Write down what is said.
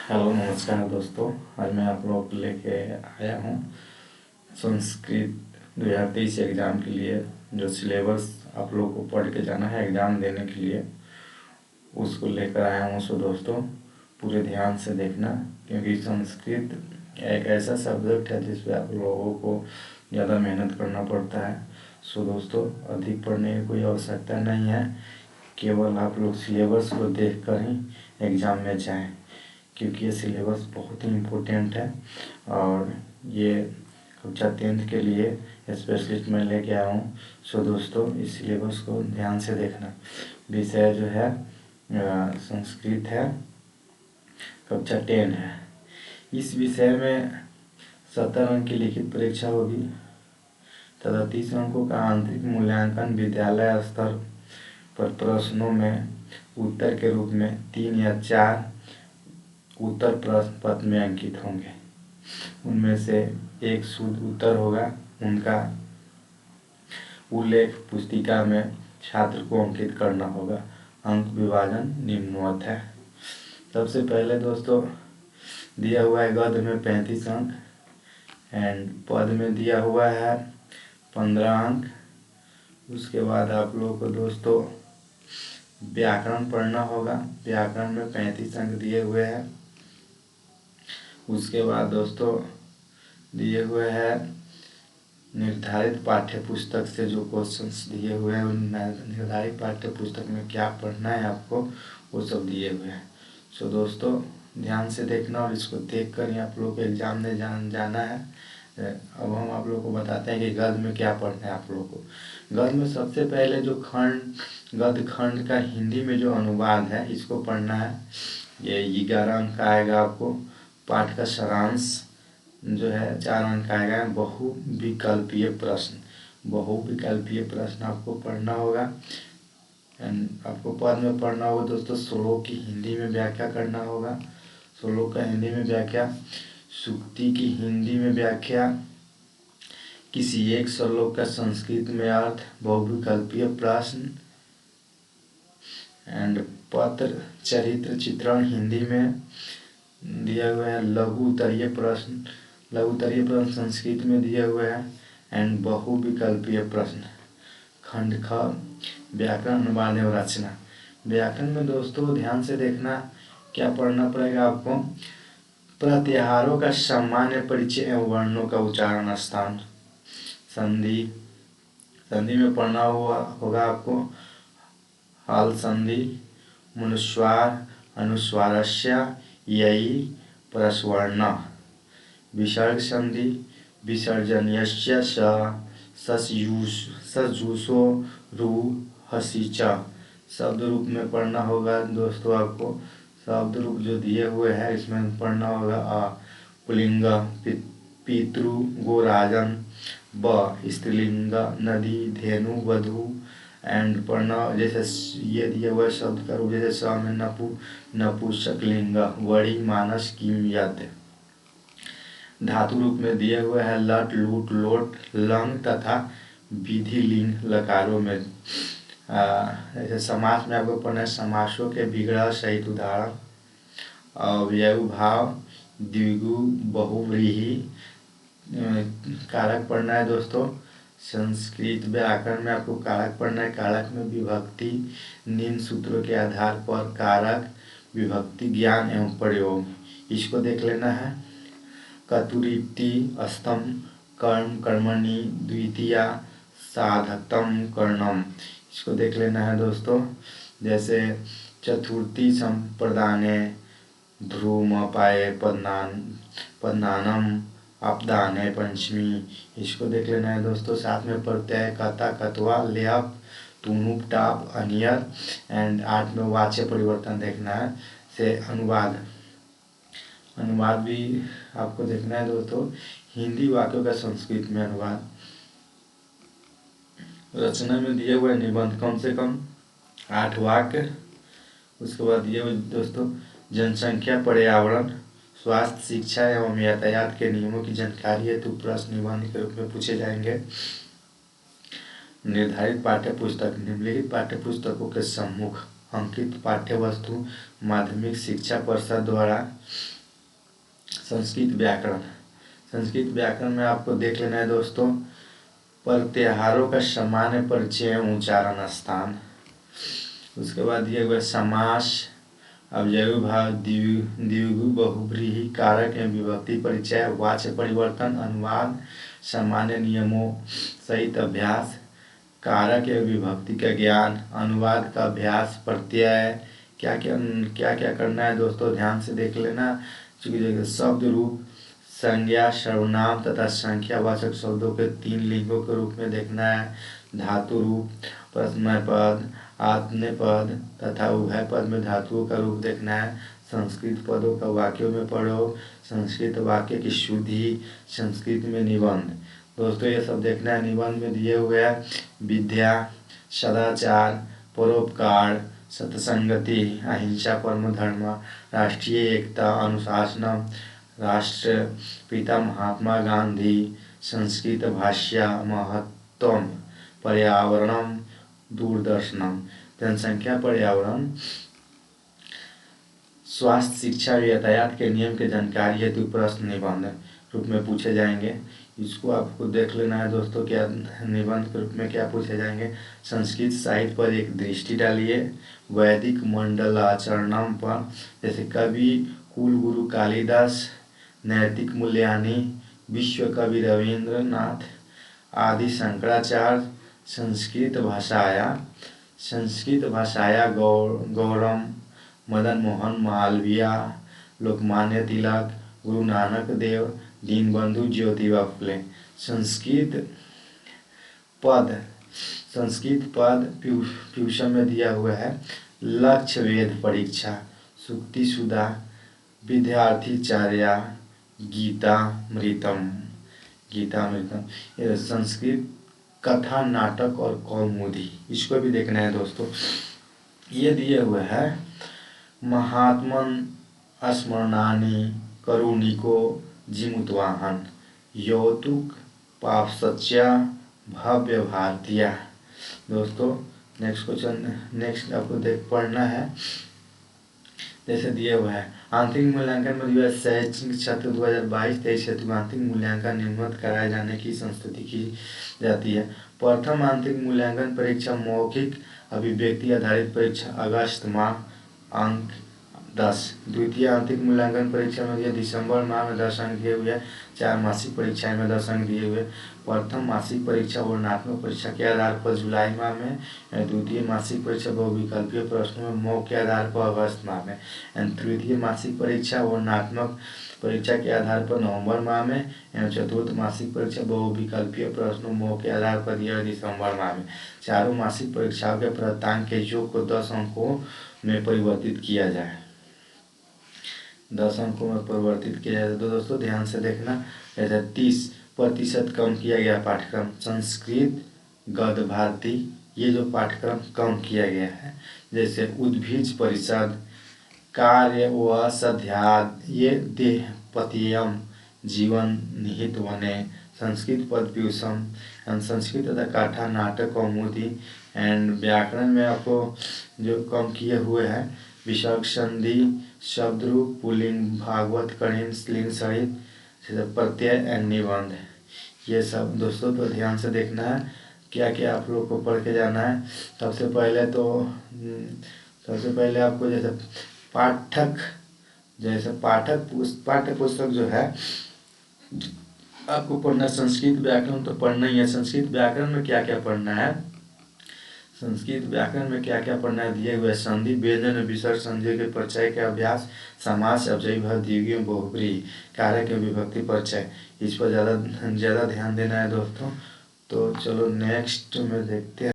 Hello नमस्कार दोस्तों। आज मैं आप लोग लेके आया हूँ संस्कृत 2023 एग्ज़ाम के लिए जो सिलेबस आप लोग को पढ़ के जाना है एग्ज़ाम देने के लिए, उसको लेकर आया हूँ। सो दोस्तों पूरे ध्यान से देखना, क्योंकि संस्कृत एक ऐसा सब्जेक्ट है जिस पे आप लोगों को ज़्यादा मेहनत करना पड़ता है। सो दोस्तों अधिक पढ़ने की कोई आवश्यकता नहीं है, केवल आप लोग सिलेबस को देख कर ही एग्ज़ाम में जाएं, क्योंकि ये सिलेबस बहुत ही इम्पोर्टेंट है। और ये कक्षा 10th के लिए स्पेशलिस्ट मैं लेके आया हूँ। सो दोस्तों इस सिलेबस को ध्यान से देखना। विषय जो है संस्कृत है, कक्षा 10 है। इस विषय में 70 अंक की लिखित परीक्षा होगी तथा 30 अंकों का आंतरिक मूल्यांकन विद्यालय स्तर पर प्रश्नों में उत्तर के रूप में 3 या 4 उत्तर प्रश्न पत्र में अंकित होंगे। उनमें से एक शुद्ध उत्तर होगा, उनका उल्लेख पुस्तिका में छात्र को अंकित करना होगा। अंक विभाजन निम्नवत है। सबसे पहले दोस्तों दिया हुआ है गद्य में 35 अंक एंड पद में दिया हुआ है 15 अंक। उसके बाद आप लोगों को दोस्तों व्याकरण पढ़ना होगा। व्याकरण में 35 अंक दिए हुए हैं। उसके बाद दोस्तों दिए हुए हैं निर्धारित पाठ्य पुस्तक से जो क्वेश्चंस दिए हुए हैं, उन निर्धारित पाठ्य पुस्तक में क्या पढ़ना है आपको वो सब दिए हुए हैं। सो दोस्तों ध्यान से देखना और इसको देख कर ही आप लोग को एग्ज़ाम में जाना है। अब हम आप लोग को बताते हैं कि गद्य में क्या पढ़ना है आप लोग को। गद्य में सबसे पहले जो गद्य खंड का हिंदी में जो अनुवाद है इसको पढ़ना है। ये 11 अंक का आएगा आपको। पाठ का सारांश जो है 4 अंक का आएगा। बहुविकल्पीय प्रश्न आपको पढ़ना होगा। एंड आपको पद में पढ़ना होगा दोस्तों। श्लोक की हिंदी में व्याख्या करना होगा। श्लोक का हिंदी में व्याख्या, सूक्ति की हिंदी में व्याख्या, किसी एक श्लोक का संस्कृत में अर्थ, बहुविकल्पीय प्रश्न एंड पत्र चरित्र चित्रण हिंदी में दिया हुआ है। लघु उत्तरीय प्रश्न संस्कृत में दिए हुए हैं एंड बहुविकल्पीय प्रश्न। खंड ख व्याकरण अनुवाद एवं रचना। व्याकरण में दोस्तों ध्यान से देखना क्या पढ़ना पड़ेगा आपको। प्रत्याहारों का सामान्य परिचय एवं वर्णों का उच्चारण स्थान। संधि में पढ़ना होगा आपको हल संधि, मनुस्वार, अनुस्वारस्य, ययि, परस्वर्ण। विसर्ग संधि, विसर्जनीयस्य ससजुषो रु हसी च। शब्द रूप में पढ़ना होगा दोस्तों आपको। शब्द रूप जो दिए हुए हैं इसमें पढ़ना होगा पुल्लिंग पितृ गो राजन, ब स्त्रीलिंग नदी धेनु वधु एंड पढ़ना जैसे ये दिया हुआ शब्द का रूप जैसे स में नपुंसकलिंग वड़ी मानस किम यद। धातु रूप में दिए हुए हैं लट लूट लोट लंग तथा विधि लिंग लकारों में। जैसे समास में आपको पढ़ना है समासों के विग्रह सहित उदाहरण। अवयव भाव, द्विगु, बहुव्रीहि कारक पढ़ना है दोस्तों। संस्कृत व्याकरण में आपको कारक पढ़ना है। कारक में विभक्ति, निम्न सूत्रों के आधार पर कारक विभक्ति ज्ञान एवं प्रयोग इसको देख लेना है। कतुरिक्ति स्तंभ कर्म कर्मणि द्वितीया साधकतम कर्णम इसको देख लेना है दोस्तों। जैसे चतुर्थी संप्रदाने ध्रुवमपाये पदनानम अपदाने पंचमी इसको देख लेना है दोस्तों। साथ में प्रत्यय कता कतवा लेप तुनुप टाप अनियर एंड 8 में वाच्य परिवर्तन देखना है। से अनुवाद भी आपको देखना है दोस्तों। हिंदी वाक्यों का संस्कृत में अनुवाद। रचना में दिए हुए निबंध कम से कम 8 वाक्य। उसके बाद दिए हुए दोस्तों जनसंख्या, पर्यावरण, स्वास्थ्य, शिक्षा एवं यातायात के नियमों की जानकारी हेतु प्रश्न निबंध के रूप में पूछे जाएंगे। निर्धारित पाठ्य पुस्तक, निम्नलिखित पाठ्य पुस्तकों के सम्मुख अंकित पाठ्य वस्तु माध्यमिक शिक्षा परिषद द्वारा संस्कृत व्याकरण। संस्कृत व्याकरण में आपको देख लेना है दोस्तों, प्रत्याहारों का सामान्य परिचय, उच्चारण स्थान। उसके बाद दिए हुए समास, अवयवी भाव, द्विगु बहुव्रीहि, कारक एवं विभक्ति परिचय, वाच्य परिवर्तन, अनुवाद, सामान्य नियमों सहित अभ्यास, कारक एवं विभक्ति का ज्ञान, अनुवाद का अभ्यास, प्रत्यय। क्या क्या करना है दोस्तों, ध्यान से देख लेना। चूंकि शब्द रूप, संज्ञा, सर्वनाम तथा संख्यावाचक शब्दों के 3 लिंगों के रूप में देखना है। धातु रूप, प्रश्न पद, आत्मनेय पद तथा उभय पद में धातुओं का रूप देखना है। संस्कृत पदों का वाक्यों में पढ़ो, संस्कृत वाक्य की शुद्धि, संस्कृत में निबंध। दोस्तों ये सब देखना है। निबंध में दिए हुए हैं विद्या, सदाचार, परोपकार, सत्संगति, अहिंसा परमो धर्म, राष्ट्रीय एकता, अनुशासन, राष्ट्रपिता महात्मा गांधी, संस्कृत भाषा महत्वम, पर्यावरणम, दूरदर्शनम। जनसंख्या, पर्यावरण, स्वास्थ्य, शिक्षा, यातायात के नियम के जानकारी हेतु प्रश्न निबंध रूप में पूछे जाएंगे। इसको आपको देख लेना है दोस्तों, क्या निबंध के रूप में क्या पूछे जाएंगे। संस्कृत साहित्य पर एक दृष्टि डालिए, वैदिक मंडलाचरणम पर, जैसे कवि कुलगुरु कालिदास, नैतिक मूल्यानि, विश्व कवि रविंद्रनाथ आदि शंकराचार्य, संस्कृत भाषाया गौरम, मदन मोहन मालवीय, लोकमान्य तिलक, गुरु नानक देव, दीनबंधु ज्योतिबा फुले। संस्कृत पद ट्यूशन में दिया हुआ है। लक्ष्य वेद परीक्षा, सुक्ति सुधा, विद्यार्थी चार्या, गीतामृतम। ये संस्कृत कथा, नाटक और कौमुदी, इसको भी देखना है दोस्तों। ये दिए हुए है महात्मन स्मरणानि करुणिको जिमुतवाहन, यौतुक पापसच्या भव्य भारतीय। दोस्तों नेक्स्ट क्वेश्चन, नेक्स्ट आपको पढ़ना है। जैसे दिए हुए है आंतरिक मूल्यांकन में दिया शैक्षणिक सत्र 2022-23 हेतु आंतरिक मूल्यांकन नियमित कराए जाने की संस्तुति की जाती है। प्रथम आंतरिक मूल्यांकन परीक्षा मौखिक अभिव्यक्ति आधारित परीक्षा अगस्त माह, अंक 10। द्वितीय आंतरिक मूल्यांकन परीक्षा में दिए दिसंबर माह में 10 अंक दिए हुए। 4 मासिक परीक्षाएं में 10 अंक दिए हुए। प्रथम मासिक परीक्षा वर्णनात्मक परीक्षा के आधार पर जुलाई माह में, द्वितीय मासिक परीक्षा बहुविकल्पीय प्रश्नों में मौखिक के आधार पर अगस्त माह में, तृतीय मासिक परीक्षा वर्णनात्मक परीक्षा के आधार पर नवंबर माह में, एवं चतुर्थ मासिक परीक्षा बहुविकल्पीय प्रश्नों मौखिक के आधार पर दिया दिसंबर माह में। चारों मासिक परीक्षाओं के प्राप्तांक के योग को 10 अंकों में परिवर्तित किया जाए। 10 अंकों में परिवर्तित किया जाए। तो दोस्तों ध्यान से देखना, जैसे 30% कम किया गया पाठ्यक्रम। संस्कृत, गद्य भारती, ये जो पाठ्यक्रम कम किया गया है। जैसे उद्भिज परिषद, कार्य व सध्याय, ये देहपत्यम, जीवन निहित वने, संस्कृत पद प्यूषम, संस्कृत तथा कथा, नाटक, कौमुदी एंड व्याकरण में आपको जो कम किए हुए हैं विसर्ग, संधि, शब्द रूप, पुल्लिंग, भागवत, कठिन, स्त्रीलिंग सहित प्रत्यय एंड निबंध। ये सब दोस्तों तो ध्यान से देखना है, क्या क्या आप लोग को पढ़ के जाना है। सबसे पहले आपको जैसे पाठ्य पुस्तक जो है आपको पढ़ना, संस्कृत व्याकरण तो पढ़ना ही है। संस्कृत व्याकरण में क्या क्या पढ़ना है, संस्कृत व्याकरण में क्या क्या पढ़ना है दिए हुए संधि, व्यंजन, विसर्ग, संधि के परिचय के अभ्यास, समास, अवयवी भाव, द्विगु, बहुव्रीहि, कारक एवं विभक्ति परिचय, इस पर ज़्यादा ध्यान देना है दोस्तों। तो चलो नेक्स्ट में देखते हैं।